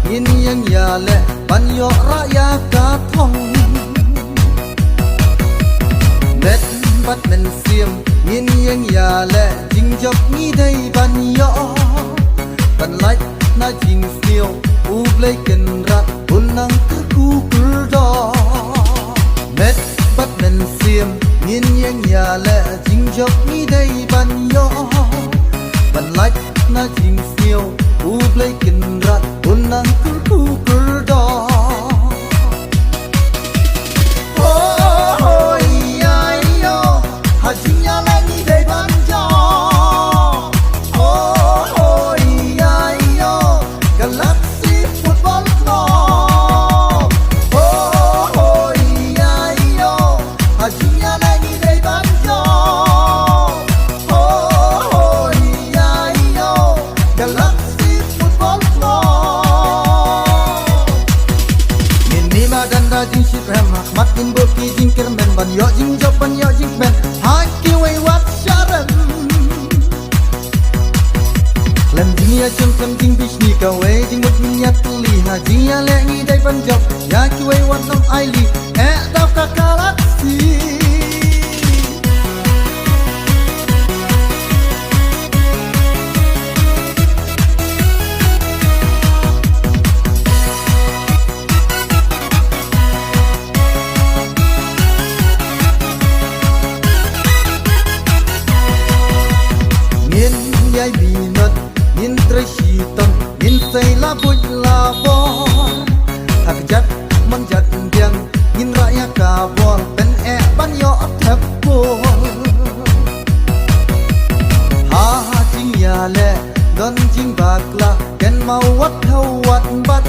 nhìn yang ya lệ ban yo raya cả thông met bắt men xiêm nhìn yang ya lệ chính dọc nghĩ đây ban yo ban like na chính siêu u play ken rat un nang ku do met bắt men xiêm nhìn yang ya lệ chính dọc nghĩ đây ban yo ban like na chính siêu u play ken rat un nang ku do oh ya yo ha chính ya lệ nghĩ đây ban yo oh ya yo galaxy football club oh ya yo ha chính ya lệ nghĩ đây ban yo oh ya yo galaxy football club Mini maganda jing ship ham mat in boki jing kermen ban yo jing job ban yo jing ben haki way wat sharan Lem jing ya chum chum jing bish ni ka way jing mut min ya tuli ha jing ya le ngi dai ban job ya ki way wat nam ai li e da ka galaxy Yai binat nin trashi ton nin say la buj la bol hak jat man jat diang nin raya ka bol ben e ban yo thep bol ha jing ya le don jing bakla ken mau wat thau wat bat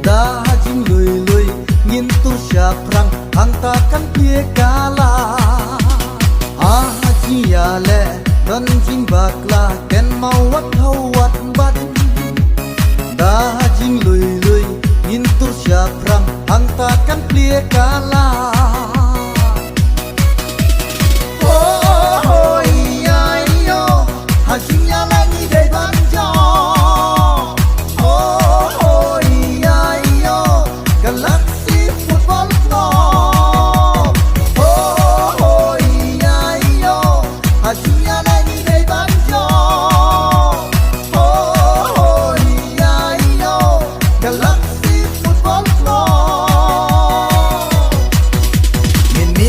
da jing lui lui nin tu sha prang hang ta kan pie kala ha jing ya le dan jing bakla ken mau wat thau wat bat da jing lui lui in tur sha prang hang ta kan plie kala oh ya yo ha jing ya la ni de ban jo oh ya yo galaxy football club oh ya yo ha jing ya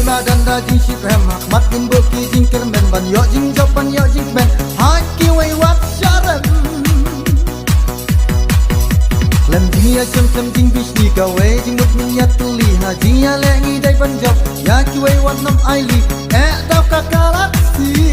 maganda jing ship ham mat in boki jing kermen ban yo jing job ban yo jing ben haki way wat sharan lem jing ya chum chum jing bish ni ka way jing mut min ya tuli ha jing ya le ngi dai ban job ya ki way wat nam ai li e da ka galaxy